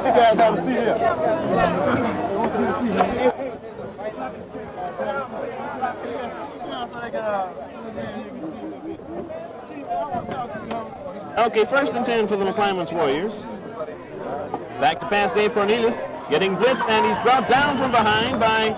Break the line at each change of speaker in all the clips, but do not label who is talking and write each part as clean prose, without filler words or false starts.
let you guys have a seat here.
Okay, 1st and 10 for the McClymonds Warriors. Back to pass Dave Cornelius, getting blitzed, and he's brought down from behind by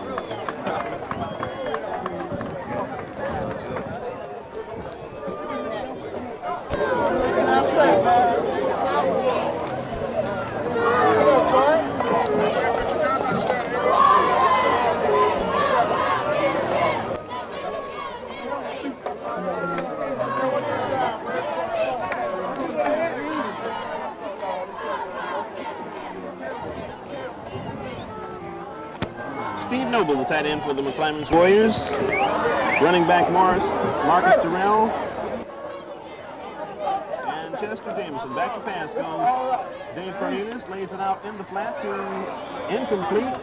Steve Noble, the tight end for the McClymonds Warriors. Running back Marcus Terrell. And Chester Jameson. Back to pass goes Dave Cornelius. Lays it out in the flat to incomplete.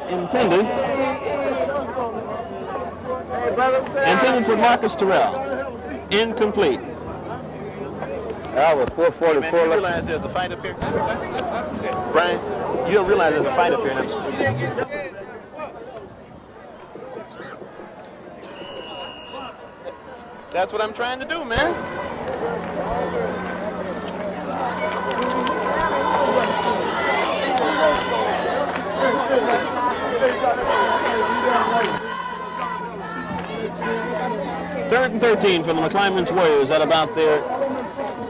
Intended for Marcus Terrell. Incomplete.
With 4:44 left.
You realize there's a fight up here? Brian, you don't realize there's a fight up here. That's what I'm trying to do, man. Third and 13 for the McClymonds Warriors at about their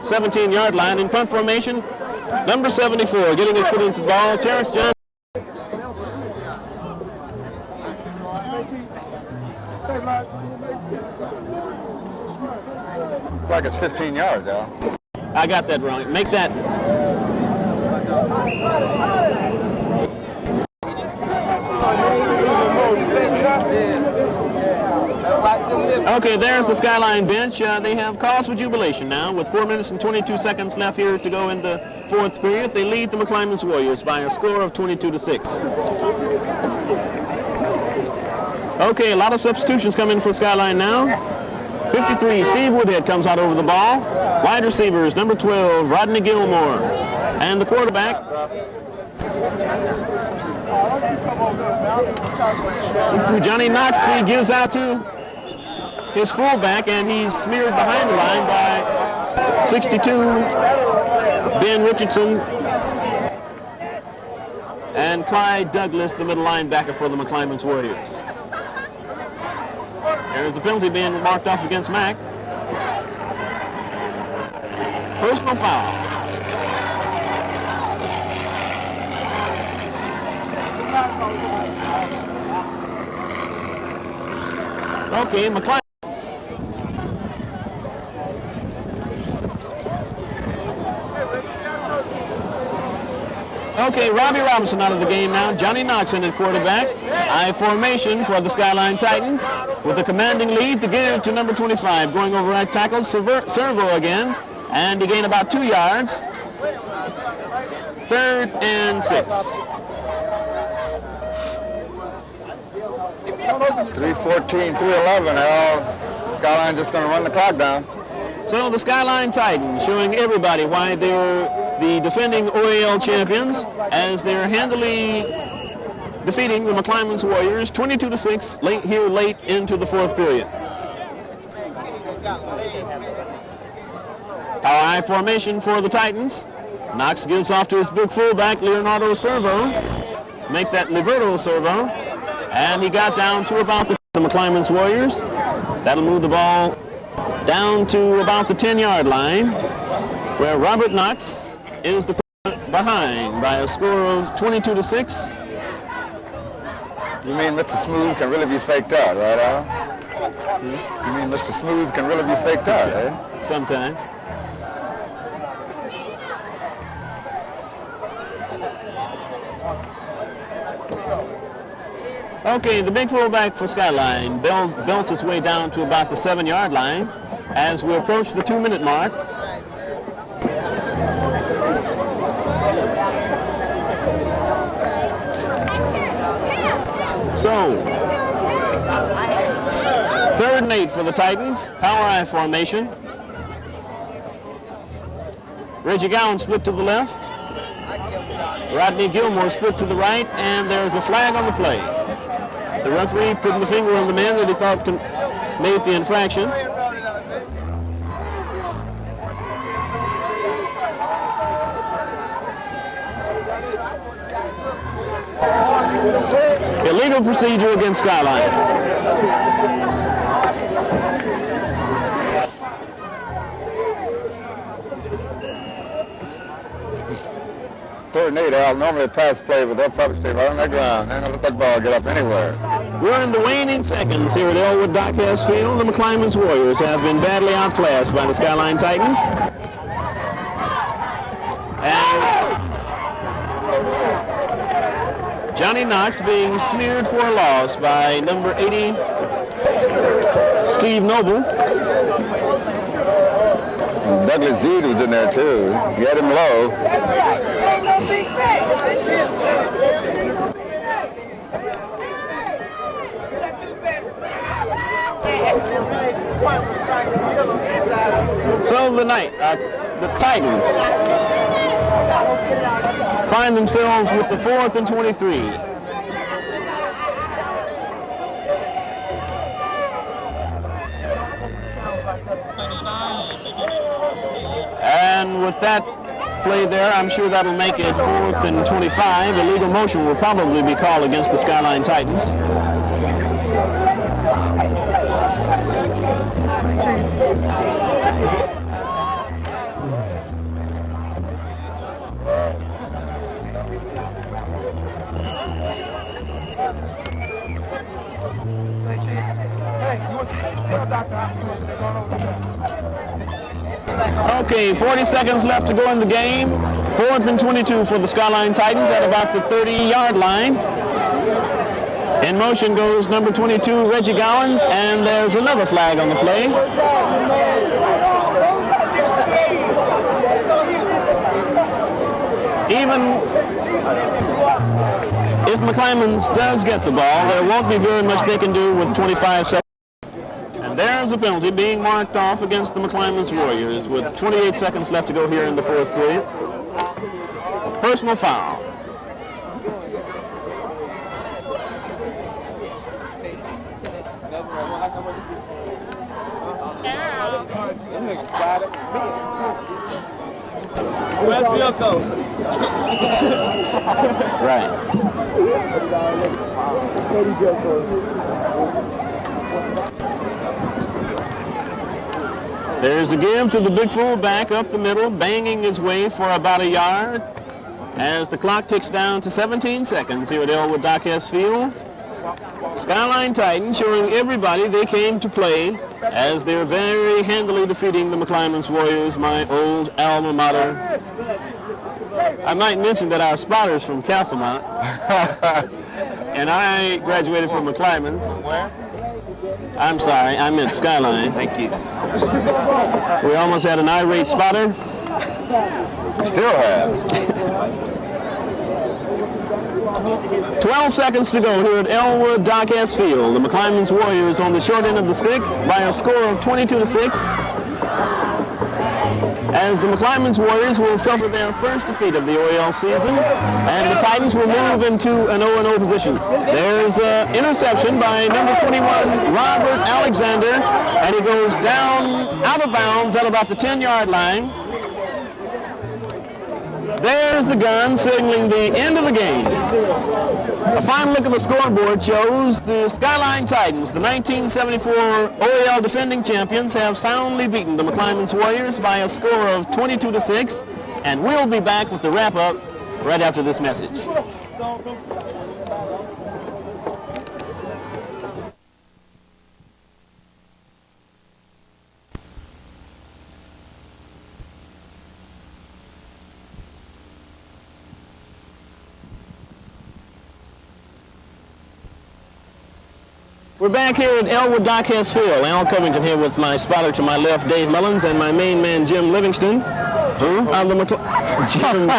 17-yard line in punt formation. Number 74 getting his foot into the ball, Terrence Johnson.
Like it's 15 yards, Al.
I got that wrong. Make that. Okay, there's the Skyline bench. They have cause for jubilation now with 4 minutes and 22 seconds left here to go in the 4th period. They lead the McClymonds Warriors by a score of 22-6. Okay, a lot of substitutions come in for Skyline now. 53, Steve Woodhead comes out over the ball. Wide receivers, number 12, Rodney Gilmore. And the quarterback, Johnny Knox, he gives out to his fullback, and he's smeared behind the line by 62, Ben Richardson. And Clyde Douglas, the middle linebacker for the McClymonds Warriors. There's a penalty being marked off against Mack. Personal foul. Okay, McClymonds. Okay, Robbie Robinson out of the game now. Johnny Knox in at quarterback. I formation for the Skyline Titans with a commanding lead to give to number 25. Going over right tackle, Servo again. And he gained about 2 yards. 3rd and 6.
3:14, 3:11, Al. Skyline just going to run the clock down.
So the Skyline Titans showing everybody why they're the defending OAL champions as they're handily defeating the McClymonds Warriors 22-6 late into the 4th period. Power I formation for the Titans. Knox gives off to his big fullback, Leonardo Servo. Make that Liberto Servo. And he got down to about the McClymonds Warriors. That'll move the ball down to about the 10-yard line, where Robert Knox is the behind by a score of 22-6.
You mean Mr. Smooth can really be faked out, right, Al? You mean Mr. Smooth can really be faked out, eh?
Sometimes. Okay, the big fullback for Skyline belts its way down to about the 7-yard line as we approach the 2-minute mark. So, 3rd and 8 for the Titans. Power I formation. Reggie Gowan split to the left. Rodney Gilmore split to the right, and there's a flag on the play. The referee putting the finger on the man that he thought made the infraction. Illegal procedure against Skyline.
Third and 8, Al. Normally a pass play, but they'll probably stay right on that ground. They're going to let that ball get up anywhere.
We're in the waning seconds here at Elwood Diecast Field. The McClymonds Warriors have been badly outclassed by the Skyline Titans. And Johnny Knox being smeared for a loss by number 80, Steve Noble.
Douglas Zeed was in there too. He had him low.
So the Titans find themselves with the 4th and 23. And with that play there, I'm sure that'll make it 4th and 25. Illegal motion will probably be called against the Skyline Titans. Okay, 40 seconds left to go in the game. 4th and 22 for the Skyline Titans at about the 30-yard line. In motion goes number 22, Reggie Gowans, and there's another flag on the play. Even if McClymonds does get the ball, there won't be very much they can do with 25 seconds. And there's a penalty being marked off against the McClymonds Warriors with 28 seconds left to go here in the 4th period. Personal foul. Right. There's a give to the big fullback up the middle, banging his way for about a yard as the clock ticks down to 17 seconds here at Elwood Diecast Field. Skyline Titans showing everybody they came to play as they're very handily defeating the McClymonds Warriors, my old alma mater. I might mention that our spotter's from Castlemont, and I graduated from McClymonds. Where? I'm sorry, I meant Skyline. Thank you. We almost had an irate spotter.
Still have.
12 seconds to go here at Elwood Diecast Field. The McClymonds Warriors on the short end of the stick by a score of 22-6. As the McClymonds Warriors will suffer their first defeat of the OAL season, and the Titans will move into an 0-0 position. There's an interception by number 21, Robert Alexander, and he goes down out of bounds at about the 10-yard line. There's the gun signaling the end of the game. A final look at the scoreboard shows the Skyline Titans, the 1974 OAL defending champions, have soundly beaten the McClymonds Warriors by a score of 22-6, and we'll be back with the wrap-up right after this message. We're back here at Elwood Diecast Field. Al Covington here with my spotter to my left, Dave Mullins, and my main man, Jim Livingston. Of the Jim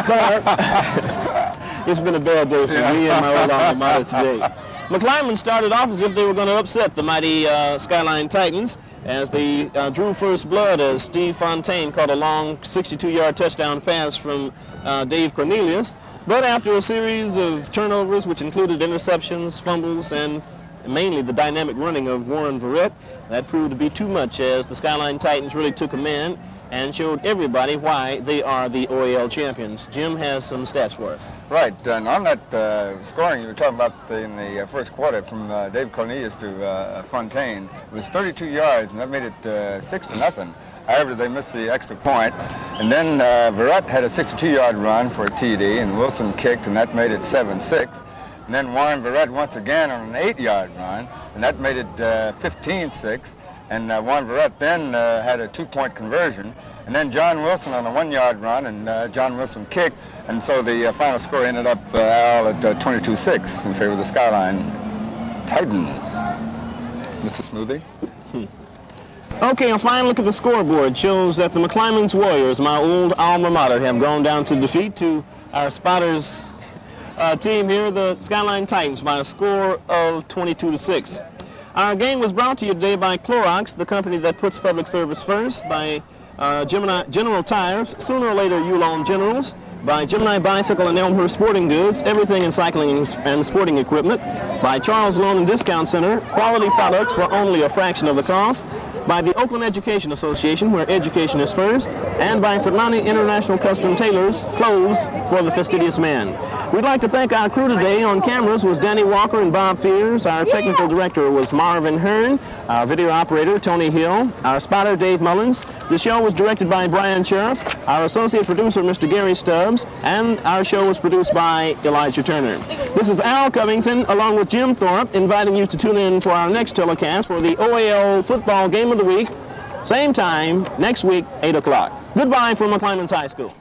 It's been a bad day for me and my old alma mater today. McClymonds started off as if they were going to upset the mighty Skyline Titans, as they drew first blood as Steve Fontaine caught a long 62-yard touchdown pass from Dave Cornelius. But after a series of turnovers, which included interceptions, fumbles, and mainly the dynamic running of Warren Verrett, that proved to be too much as the Skyline Titans really took command and showed everybody why they are the OAL champions. Jim has some stats for us.
Right, and on that scoring you were talking about in the first quarter from Dave Cornelius to Fontaine, it was 32 yards, and that made it 6-0. However, they missed the extra point, and then Verrett had a 62-yard run for a TD, and Wilson kicked, and that made it 7-6. And then Warren Verrett once again on an 8-yard run, and that made it 15-6. And Warren Verrett then had a 2-point conversion. And then John Wilson on a 1-yard run, and John Wilson kicked. And so the final score ended up at 22-6 in favor of the Skyline Titans. Mr. Smoothie?
Okay, a final look at the scoreboard shows that the McClymonds Warriors, my old alma mater, have gone down to defeat to our spotters team here, the Skyline Titans, by a score of 22-6. Our game was brought to you today by Clorox, the company that puts public service first, by General Tires, sooner or later you'll own Generals, by Gemini Bicycle and Elmhurst Sporting Goods, everything in cycling and sporting equipment, by Charles Loan and Discount Center, quality products for only a fraction of the cost, by the Oakland Education Association, where education is first, and by Satlani International Custom Tailors, clothes for the fastidious man. We'd like to thank our crew today. On cameras was Danny Walker and Bob Fears. Our technical director was Marvin Hearn. Our video operator, Tony Hill. Our spotter, Dave Mullins. The show was directed by Brian Sheriff. Our associate producer, Mr. Gary Stubbs. And our show was produced by Elijah Turner. This is Al Covington, along with Jim Thorpe, inviting you to tune in for our next telecast for the OAL Football Game of the Week. Same time, next week, 8 o'clock. Goodbye from McClymonds High School.